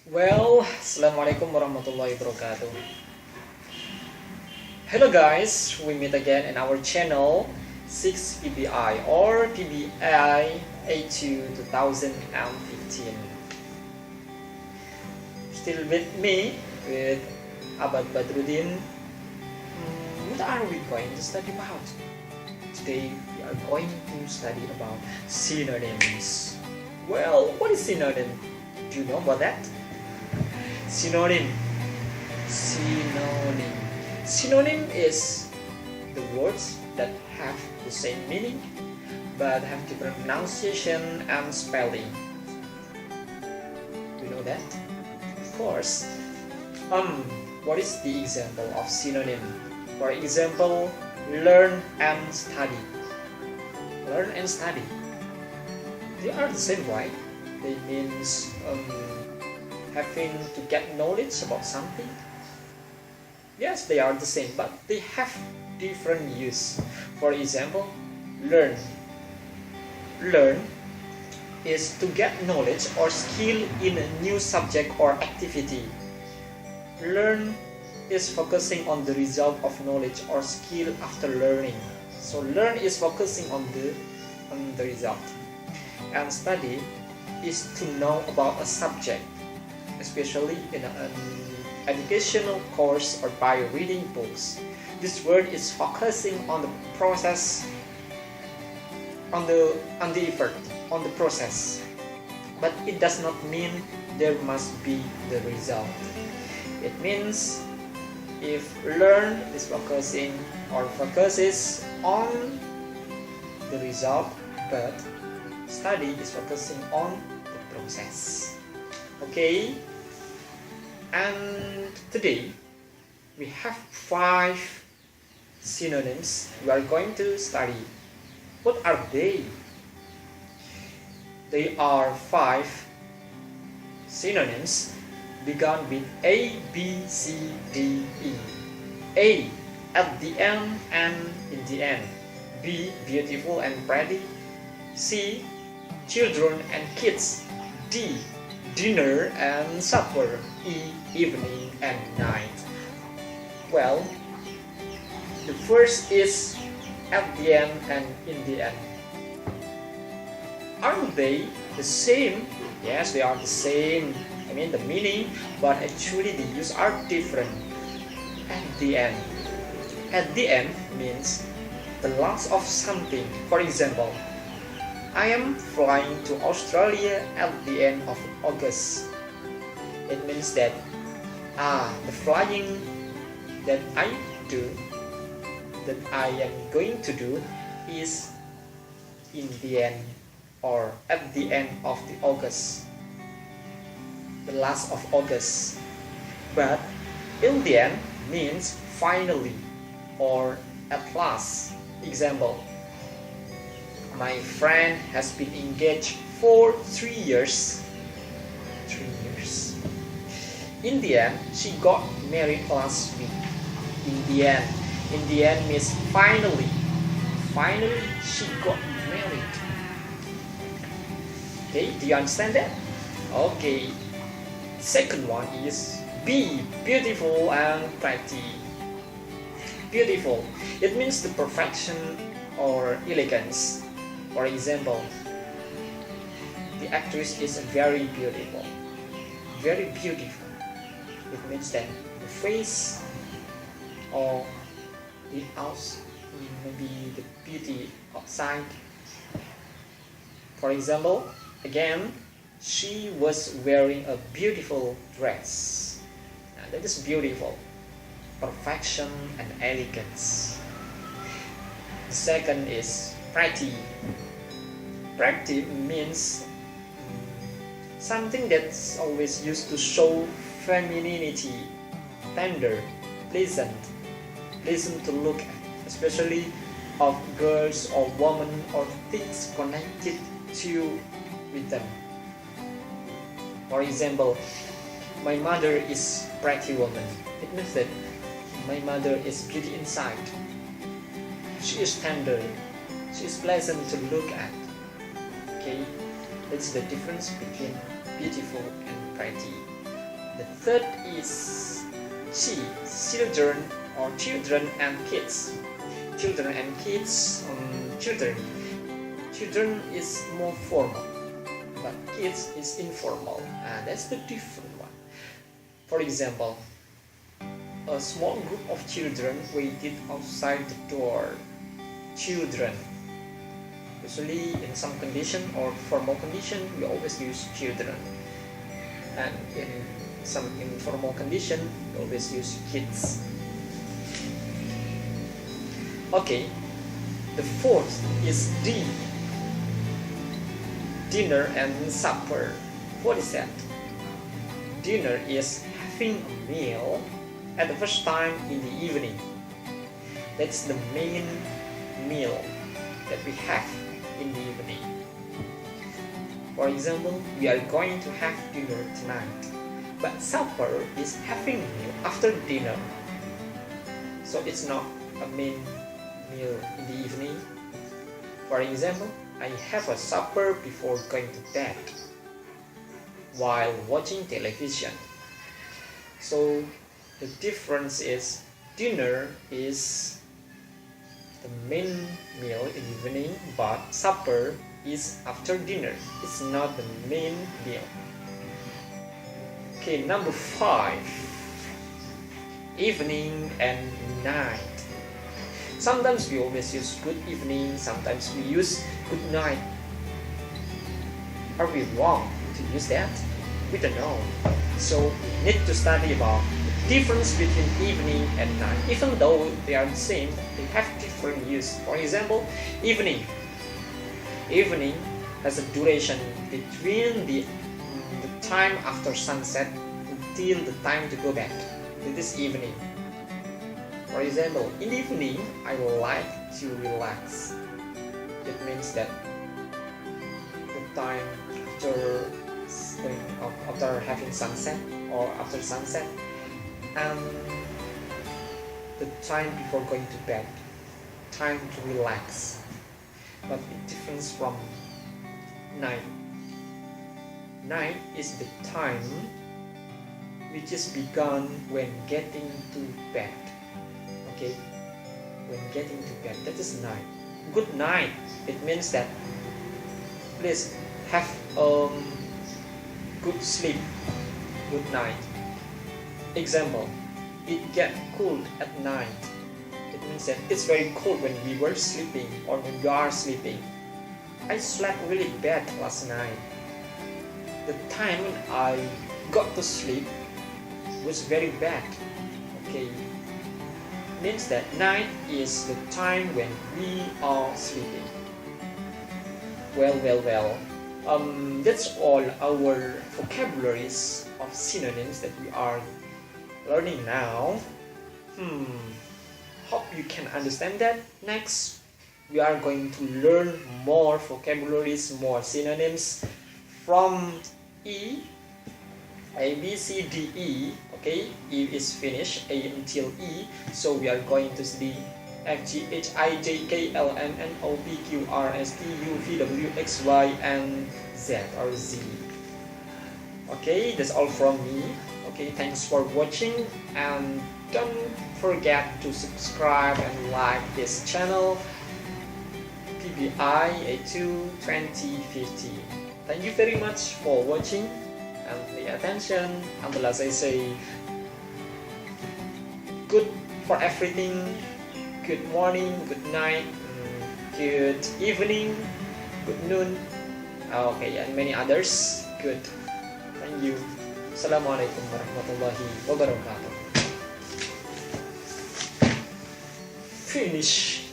Assalamualaikum warahmatullahi wabarakatuh. Hello guys, we meet again in our channel 6PBI or PBI A2 2015. Still with me, with Badruddin. What are we going to study about? Today we are going to study about synonyms. Well, what is synonym? Do you know about that? Synonym. Synonym is the words that have the same meaning but have different pronunciation and spelling. Do you know that? Of course. What is the example of synonym? For example, learn and study. Learn and study. They are the same, right? They means having to get knowledge about something. Yes, they are the same, but they have different use. For example, learn. Learn is to get knowledge or skill in a new subject or activity. Learn is focusing on the result of knowledge or skill after learning. So learn is focusing on the result. And study is to know about a subject, especially in an educational course or by reading books. This word is focusing on the process, on the effort, on the process. But it does not mean there must be the result. It means if learn is focusing or focuses on the result, but study is focusing on the process. Okay, and today we have 5 synonyms we are going to study. What are they? They are 5 synonyms begun with A, B, C, D, E. A, at the end and in the end. B, beautiful and pretty. C, children and kids. D, dinner and supper. E, evening and night. Well, the first is at the end and in the end. Aren't they the same? Yes, they are the same. I mean the meaning, but actually the use are different. At the end. At the end means the last of something. For example, I am flying to Australia at the end of August. It means that the flying that I am going to do is in the end or at the end of the August, the last of August. But in the end means finally or at last. Example, my friend has been engaged for 3 years. 3 years. In the end, she got married last week. In the end. In the end means finally. Finally, she got married. Okay, do you understand that? Okay. Second one is be beautiful and pretty. Beautiful. It means the perfection or elegance. For example, the actress is very beautiful. Very beautiful. It means that the face or the house, maybe the beauty outside. For example, again, she was wearing a beautiful dress. And that is beautiful. Perfection and elegance. The second is pretty. Pretty means something that's always used to show femininity, tender, pleasant to look at, especially of girls or women or things connected to with them. For example, my mother is pretty woman. It means that my mother is pretty inside. She is tender. She is pleasant to look at. Okay, that's the difference between beautiful and pretty. The third is children or children and kids. Children and kids. Children is more formal, but kids is informal, and that's the different one. For example, a small group of children waited outside the door. Children. Usually in some condition or formal condition, we always use children. And in some informal condition, we always use kids. Okay, the fourth is dinner and supper. What is that? Dinner is having a meal at the first time in the evening. That's the main meal that we have in the evening. For example, we are going to have dinner tonight, but supper is having a meal after dinner. So it's not a main meal in the evening. For example, I have a supper before going to bed while watching television. So the difference is dinner is the main meal in the evening, but supper is after dinner. It's not the main meal. Okay, number 5. Evening and night. Sometimes we always use good evening, sometimes we use good night. Are we wrong to use that? We don't know. So we need to study about the difference between evening and night. Even though they are the same, they have different use. For example, evening. Evening has a duration between the time after sunset until the time to go back. This is evening. For example, in the evening, I like to relax. It means that the time after having sunset or after sunset, and the time before going to bed, time to relax. But it differs from night. Night is the time which is begun when getting to bed. Okay, when getting to bed, that is night. Good night, it means that please have good sleep. Good night. Example, it get cold at night. It means that it's very cold when we were sleeping or when you are sleeping. I slept really bad last night. The time when I got to sleep was very bad. Okay, means that night is the time when we are sleeping. Well. That's all our vocabularies of synonyms that we are learning now. Hope you can understand that. Next, we are going to learn more vocabularies, more synonyms from E, A, B, C, D, E. Okay, E is finished, A until E. So we are going to study F, G, H, I, J, K, L, M, N, O, P, Q, R, S, T, U, V, W, X, Y, and Z or Z. Okay, that's all from me. Okay, thanks for watching, and don't forget to subscribe and like this channel, PBI A2 2050. Thank you very much for watching and pay attention until as I say good for everything. Good morning, good night, good evening, good noon, okay, and many others. Good. Thank you. Assalamualaikum warahmatullahi wabarakatuh. Finish.